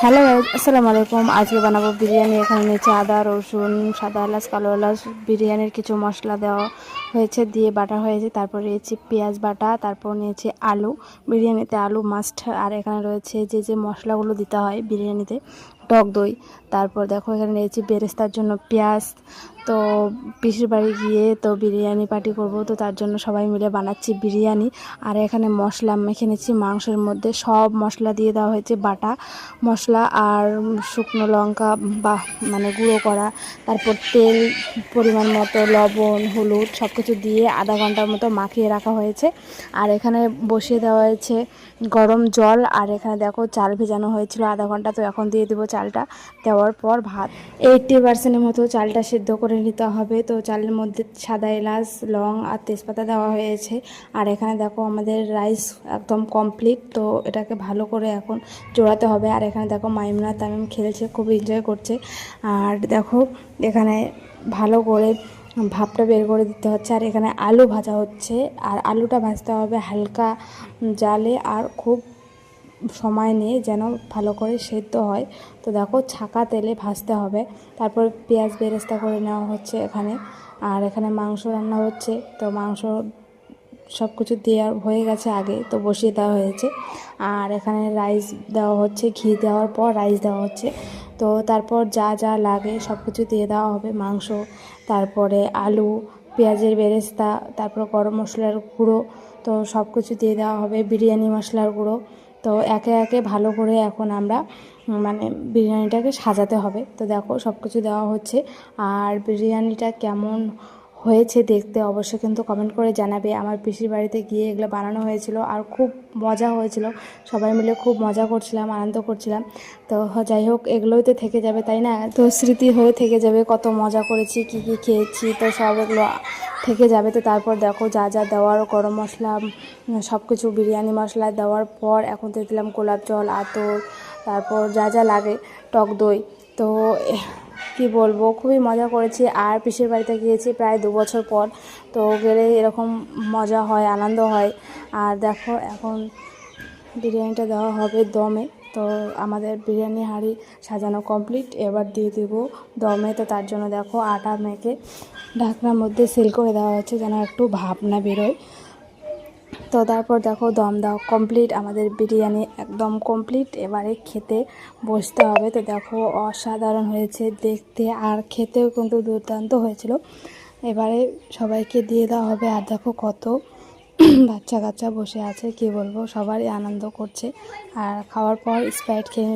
Hello guys, আসসালামু আলাইকুম। আজকে বানাবো বিরিয়ানি। এখানে নিয়েছি আদা, রসুন, সাদা এলাচ, কালো এলাচ, বিরিয়ানির কিছু মশলা দেওয়া হয়েছে, দিয়ে বাটা হয়েছে। তারপর নিয়েছি পেঁয়াজ বাটা, তারপর নিয়েছি আলু। বিরিয়ানিতে আলু মাস্ট। আর এখানে রয়েছে যে মশলাগুলো দিতে হয় বিরিয়ানিতে, টক দই। তারপর দেখো এখানে নিয়েছি বেরেস্তার জন্য পেঁয়াজ। তো পিসির বাড়ি গিয়ে তো বিরিয়ানি পার্টি করব, তো তার জন্য সবাই মিলে বানাচ্ছি বিরিয়ানি। আর এখানে মশলা মেখে নিচ্ছি, মাংসের মধ্যে সব মশলা দিয়ে দেওয়া হয়েছে, বাটা মশলা আর শুকনো লঙ্কা বা মানে গুঁড়ো করা। তারপর তেল পরিমাণ মতো, লবণ, হলুদ সব কিছু দিয়ে আধা ঘন্টার মতো মাখিয়ে রাখা হয়েছে। আর এখানে বসিয়ে দেওয়া হয়েছে গরম জল। আর এখানে দেখো চাল ভেজানো হয়েছিল আধা ঘন্টা, তো এখন দিয়ে দেবো চালটা। দেওয়ার পর ভাত 80% মতো চালটা সেদ্ধ করে নিতে হবে। তো চালের মধ্যে সাদা এলাচ, লং আর তেজপাতা দেওয়া হয়েছে। আর এখানে দেখো আমাদের রাইস একদম কমপ্লিট। তো এটাকে ভালো করে এখন জোড়াতে হবে। আর এখানে দেখো মাইমুনা তামিম খেলছে, খুব এনজয় করছে। আর দেখো এখানে ভালো করে ভাপটা বের করে দিতে হচ্ছে। আর এখানে আলু ভাজা হচ্ছে, আর আলুটা ভাজতে হবে হালকা জালে আর খুব সময় নিয়ে, যেন ভালো করে সেদ্ধ হয়। তো দেখো ছাকা তেলে ভাজতে হবে। তারপর পেঁয়াজ বেরেস্তা করে নেওয়া হচ্ছে এখানে। আর এখানে মাংস রান্না হচ্ছে, তো মাংস সব কিছু দেওয়া হয়ে গেছে আগে, তো বসিয়ে দেওয়া হয়েছে। আর এখানে রাইস দেওয়া হচ্ছে, ঘি দেওয়ার পর রাইস দেওয়া হচ্ছে। তো তারপর যা যা লাগে সব কিছু দিয়ে দেওয়া হবে, মাংস, তারপরে আলু, পেঁয়াজের বেরেস্তা, তারপর গরম মশলার গুঁড়ো, তো সব কিছু দিয়ে দেওয়া হবে, বিরিয়ানি মশলার গুঁড়ো। তো একে একে ভালো করে এখন আমরা মানে বিরিয়ানিটাকে সাজাতে হবে। তো দেখো সব কিছু দেওয়া হচ্ছে। আর বিরিয়ানিটা কেমন হয়েছে দেখতে অবশ্যই কিন্তু কমেন্ট করে জানাবে। আমার পিসির বাড়িতে গিয়ে এগুলো বানানো হয়েছিল, আর খুব মজা হয়েছিল। সবাই মিলে খুব মজা করছিলাম, আনন্দ করছিলাম। তো যাই হোক, এগুলোই তো থেকে যাবে, তাই না? তো স্মৃতি হয়ে থেকে যাবে, কত মজা করেছি, কী কী খেয়েছি, তো সব এগুলো থেকে যাবে। তো তারপর দেখো যা যা দেওয়ার, গরম মশলা সব কিছু, বিরিয়ানি মশলা দেওয়ার পর এখন দিয়ে দিলাম গোলাপ জল, আতর, তারপর যা যা লাগে, টক দই। তো কি বলবো, খুবই মজা করেছি। আর পিসির বাড়িতে গিয়েছি প্রায় 2 বছর পর, তো গেলে এরকম মজা হয়, আনন্দ হয়। আর দেখো এখন বিরিয়ানিটা দেওয়া হবে দমে। তো আমাদের বিরিয়ানি হাঁড়ি সাজানো কমপ্লিট, এবার দিয়ে দেবো দমে। তো তার জন্য দেখো আটা মেখে ঢাকনার মধ্যে সিল করে দেওয়া হচ্ছে, যেন একটু ভাপ না বেরোয়। তো তারপর দেখো দম দেওয়া কমপ্লিট, আমাদের বিরিয়ানি একদম কমপ্লিট। এবারে খেতে বসতে হবে। তো দেখো অসাধারণ হয়েছে দেখতে, আর খেতেও কিন্তু দুর্দান্ত হয়েছিল। এবারে সবাইকে দিয়ে দেওয়া হবে। আর দেখো কত বাচ্চা কাচ্চা বসে আছে, কি বলবো, সবারই আনন্দ করছে। আর খাওয়ার পর স্প্রাইট খেয়ে